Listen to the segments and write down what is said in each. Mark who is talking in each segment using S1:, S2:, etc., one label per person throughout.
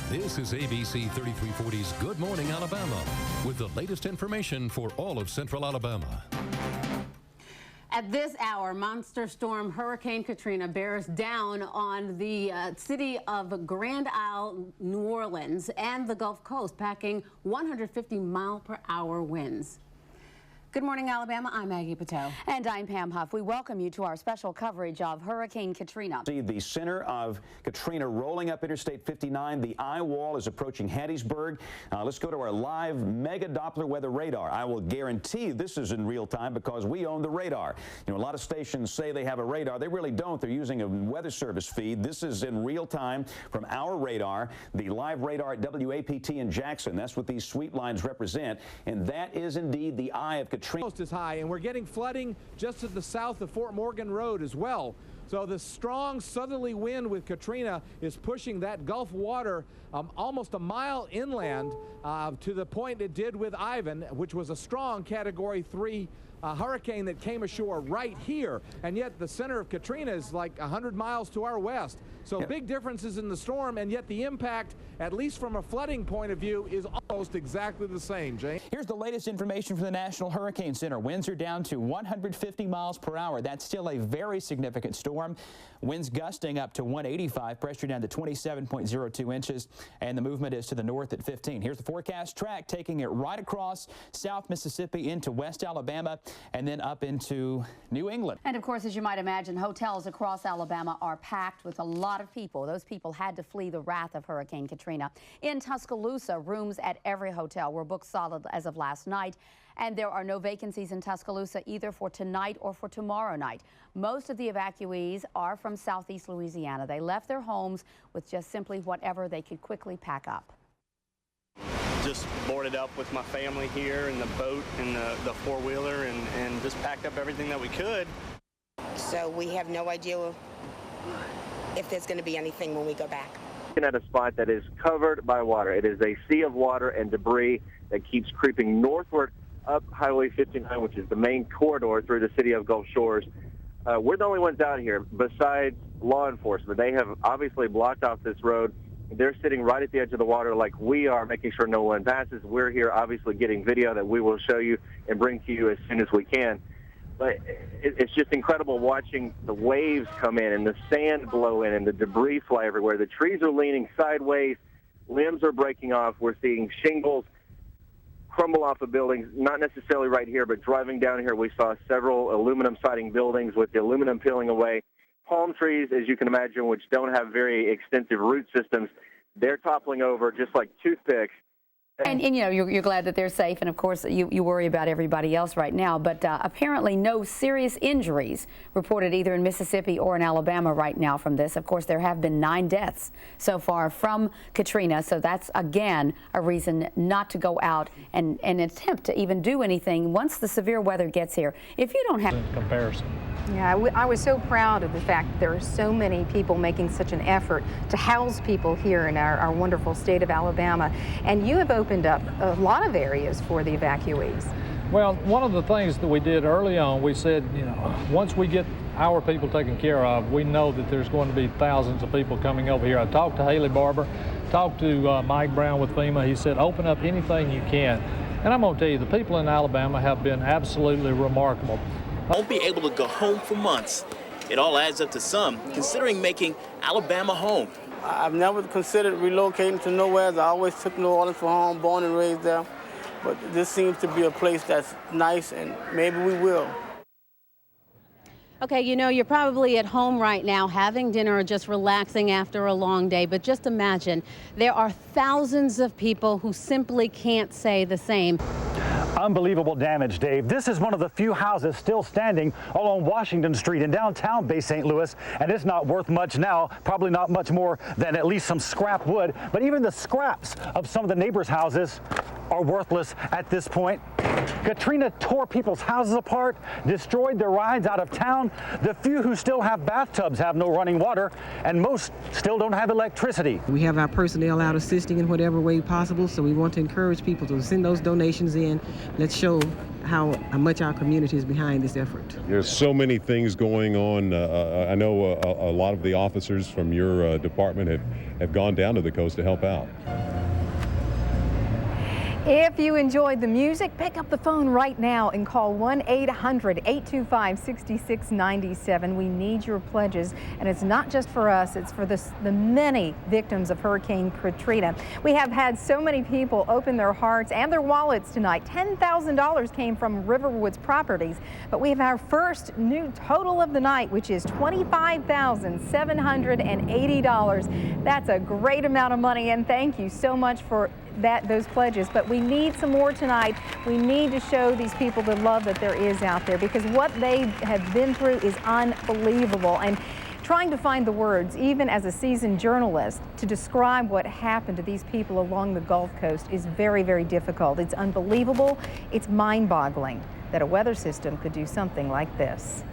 S1: This is ABC 3340's Good Morning Alabama with the latest information for all of Central Alabama.
S2: At this hour, monster storm Hurricane Katrina bears down on the city of Grand Isle, New Orleans, and the Gulf Coast, packing 150-mile-per-hour winds. Good morning, Alabama. I'm Maggie Patel.
S3: And I'm Pam Huff. We welcome you to our special coverage of Hurricane Katrina.
S4: See the center of Katrina rolling up Interstate 59. The eye wall is approaching Hattiesburg. Let's go to our live mega Doppler weather radar. I will guarantee this is in real time because we own the radar. You know, a lot of stations say they have a radar. They really don't. They're using a weather service feed. This is in real time from our radar, the live radar at WAPT in Jackson. That's what these sweep lines represent. And that is indeed the eye of Katrina.
S5: Is high, and we're getting flooding just to the south of Fort Morgan Road as well. So the strong southerly wind with Katrina is pushing that Gulf water almost a mile inland to the point it did with Ivan, which was a strong Category 3 hurricane that came ashore right here. And yet the center of Katrina is like 100 miles to our west. So big differences in the storm, and yet the impact, at least from a flooding point of view, is almost exactly the same, James.
S6: Here's the latest information from the National Hurricane Center. Winds are down to 150 miles per hour. That's still a very significant storm. Winds gusting up to 185, pressure down to 27.02 inches, and the movement is to the north at 15. Here's the forecast track, taking it right across South Mississippi into West Alabama and then up into New England.
S3: And of course, as you might imagine, hotels across Alabama are packed with a lot of people. Those people had to flee the wrath of Hurricane Katrina. In Tuscaloosa, rooms at every hotel were booked solid as of last night. And there are no vacancies in Tuscaloosa either for tonight or for tomorrow night. Most of the evacuees are from southeast Louisiana. They left their homes with just simply whatever they could quickly pack up.
S7: Just boarded up with my family here in the boat and the four-wheeler and just packed up everything that we could.
S8: So we have no idea if there's going to be anything when we go back.
S9: At a spot that is covered by water. It is a sea of water and debris that keeps creeping northward up Highway 59, which is the main corridor through the city of Gulf Shores. We're the only ones out here besides law enforcement. They have obviously blocked off this road. They're sitting right at the edge of the water like we are, making sure no one passes. We're here obviously getting video that we will show you and bring to you as soon as we can. But it's just incredible watching the waves come in and the sand blow in and the debris fly everywhere. The trees are leaning sideways. Limbs are breaking off. We're seeing shingles crumble off of buildings, not necessarily right here, but driving down here, we saw several aluminum siding buildings with the aluminum peeling away. Palm trees, as you can imagine, which don't have very extensive root systems, they're toppling over just like toothpicks.
S3: And you know, you're glad that they're safe, and of course you worry about everybody else right now, but apparently no serious injuries reported either in Mississippi or in Alabama right now from this. Of course, there have been 9 deaths so far from Katrina, so that's again a reason not to go out and attempt to even do anything once the severe weather gets here. If you don't have
S10: comparison.
S11: Yeah, I was so proud of the fact that there are so many people making such an effort to house people here in our wonderful state of Alabama. And you have opened up a lot of areas for the evacuees.
S10: Well, one of the things that we did early on, we said, you know, once we get our people taken care of, we know that there's going to be thousands of people coming over here. I talked to Haley Barber, talked to Mike Brown with FEMA. He said, open up anything you can. And I'm going to tell you, the people in Alabama have been absolutely remarkable.
S12: Won't be able to go home for months. It all adds up to some, considering making Alabama home.
S13: I've never considered relocating to nowhere. I always took New Orleans for home, born and raised there. But this seems to be a place that's nice, and maybe we will.
S2: Okay, you know, you're probably at home right now having dinner or just relaxing after a long day, but just imagine there are thousands of people who simply can't say the same.
S14: Unbelievable damage, Dave. This is one of the few houses still standing along Washington Street in downtown Bay St. Louis, and it's not worth much now, probably not much more than at least some scrap wood, but even the scraps of some of the neighbors' houses are worthless at this point. Katrina tore people's houses apart, destroyed their rides out of town. The few who still have bathtubs have no running water, and most still don't have electricity.
S15: We have our personnel out assisting in whatever way possible, so we want to encourage people to send those donations in. Let's show how much our community is behind this effort.
S16: There's so many things going on. I know a lot of the officers from your department have gone down to the coast to help out.
S11: If you enjoyed the music, pick up the phone right now and call 1-800-825-6697. We need your pledges, and it's not just for us, it's for the many victims of Hurricane Katrina. We have had so many people open their hearts and their wallets tonight. $10,000 came from Riverwoods Properties, but we have our first new total of the night, which is $25,780. That's a great amount of money, and thank you so much for those pledges. But we need some more tonight. We need to show these people the love that there is out there, because what they have been through is unbelievable. And trying to find the words, even as a seasoned journalist, to describe what happened to these people along the Gulf Coast is very, very difficult. It's unbelievable. It's mind-boggling that a weather system could do something like this.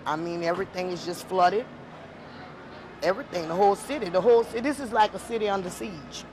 S17: I mean, everything is just flooded. Everything, the whole city, this is like a city under siege.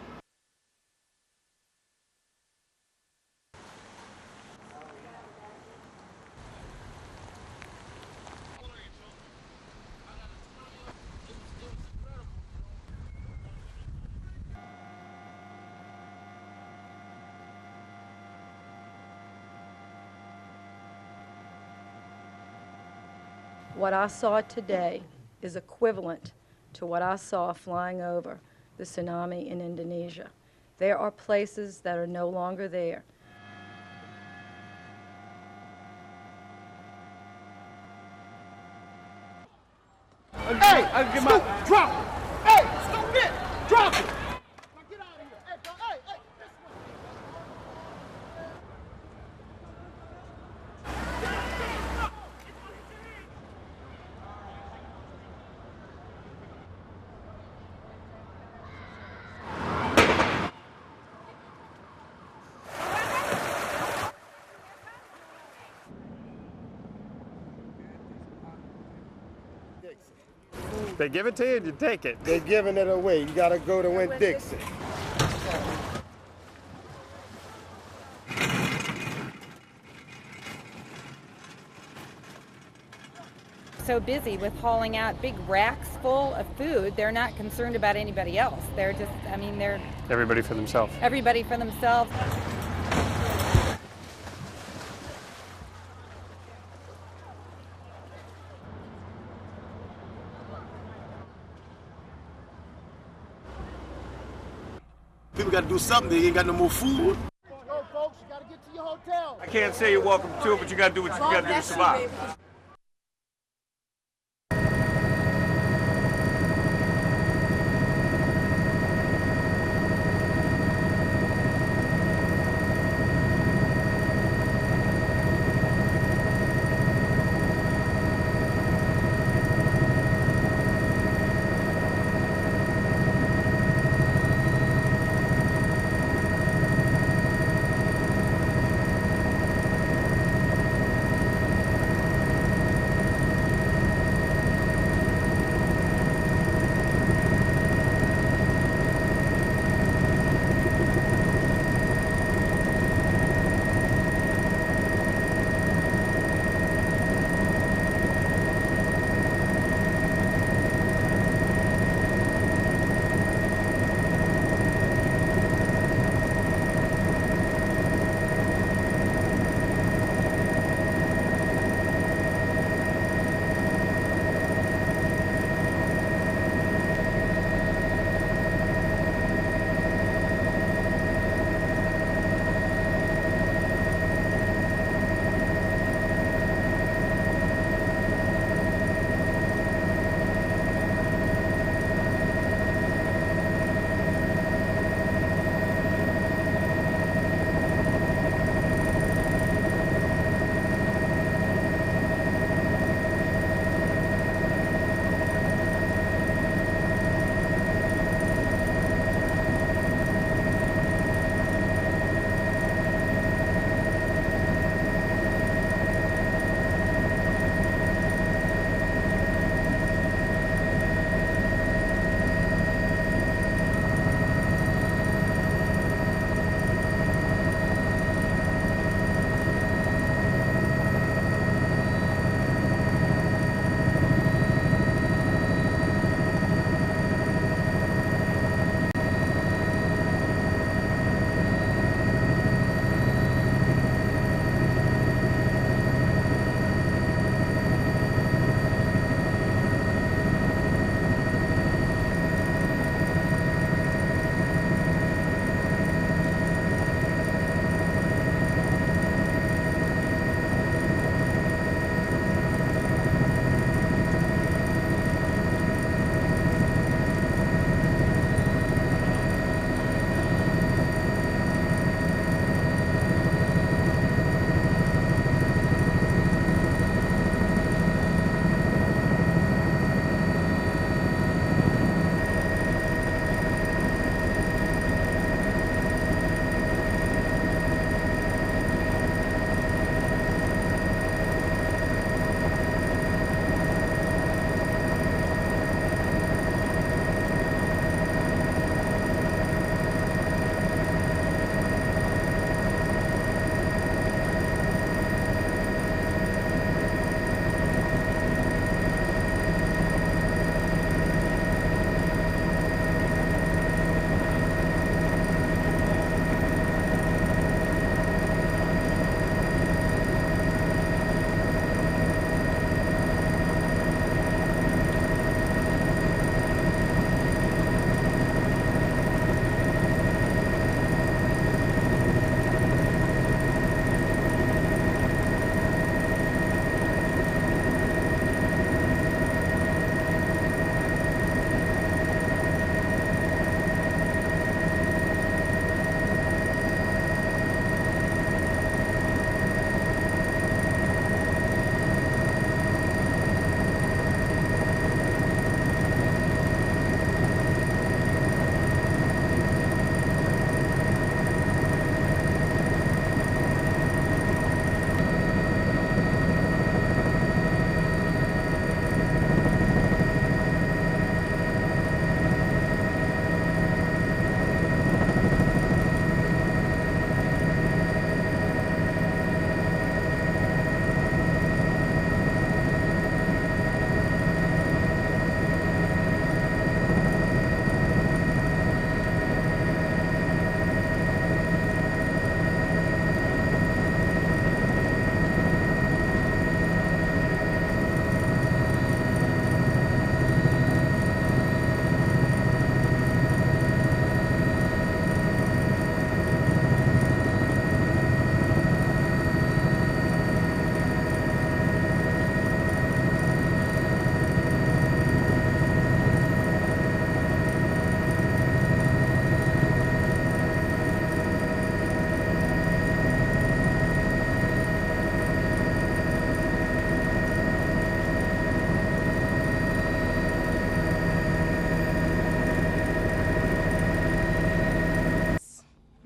S18: What I saw today is equivalent to what I saw flying over the tsunami in Indonesia. There are places that are no longer there.
S13: Hey, drop it. Hey, stop it. Drop it.
S19: They give it to you and you take it.
S20: They're giving it away. You got to go to Winn-Dixie.
S21: So busy with hauling out big racks full of food, they're not concerned about anybody else. They're just, I mean, they're...
S19: Everybody for themselves.
S21: Everybody for themselves.
S22: People got to do something. They ain't got no more food.
S13: Go, folks. You got to get to your hotel.
S19: I can't say you're welcome to it, but you got to do what you got to do to survive.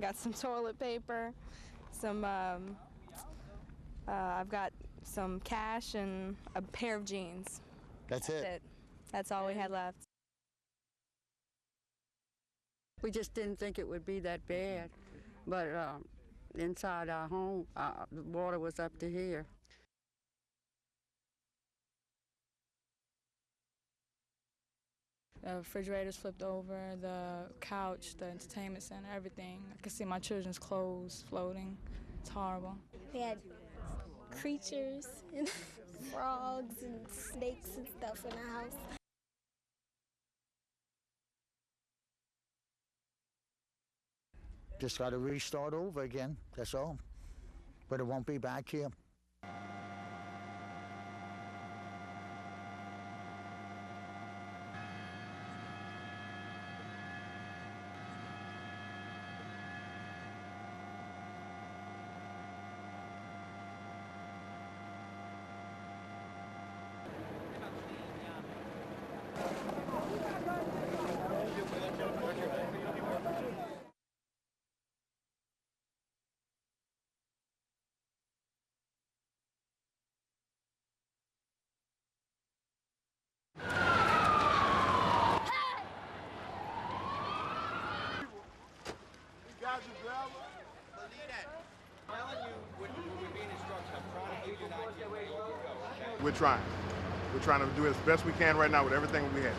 S1: got some toilet paper, some, I've got some cash and a pair of jeans.
S4: That's it.
S1: That's all we had left.
S23: We just didn't think it would be that bad, but inside our home, the water was up to here.
S1: The refrigerators flipped over, the couch, the entertainment center, everything. I could see my children's clothes floating. It's horrible.
S24: We had creatures and frogs and snakes and stuff in the house.
S4: Just got to restart over again, that's all. But it won't be back here.
S25: We're trying. We're trying to do as best we can right now with everything we have.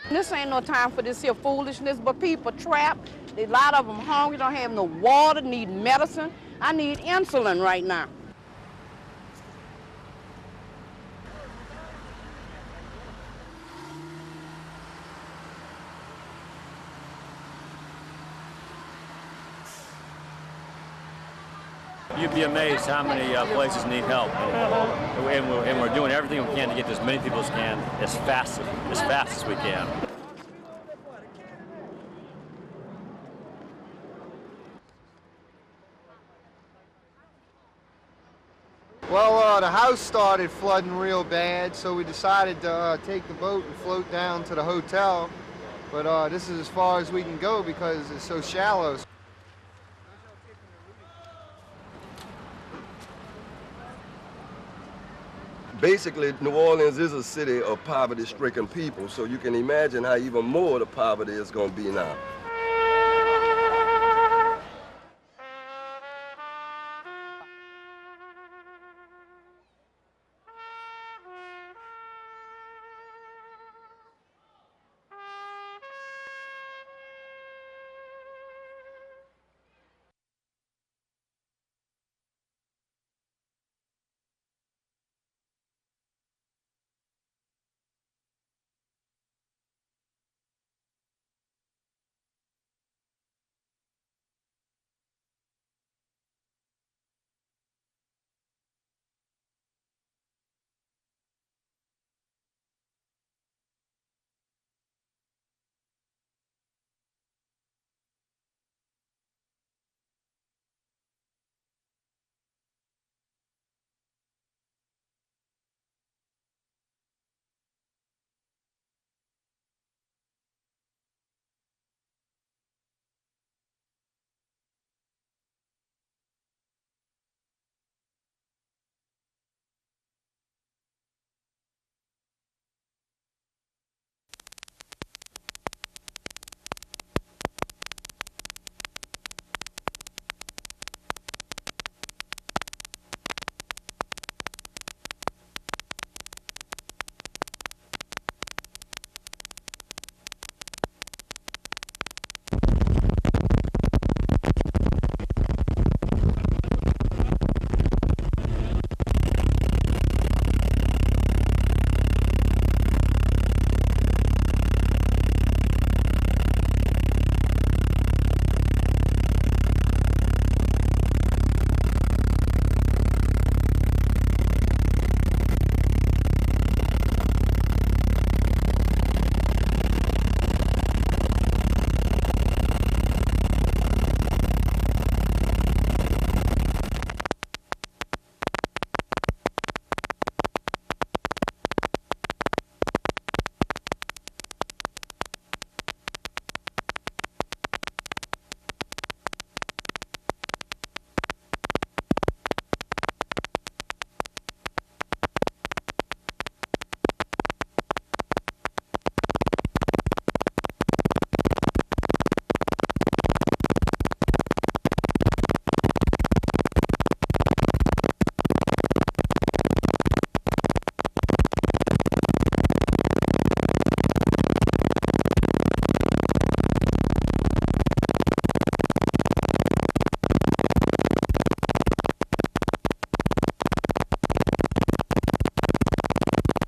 S26: This ain't no time for this here foolishness, but people trapped. A lot of them hungry, don't have no water, need medicine. I need insulin right now.
S27: You'd be amazed how many places need help, and we're doing everything we can to get to as many people as can as fast as we can.
S20: Well, the house started flooding real bad, so we decided to take the boat and float down to the hotel. But this is as far as we can go because it's so shallow.
S28: Basically, New Orleans is a city of poverty-stricken people, so you can imagine how even more the poverty is going to be now.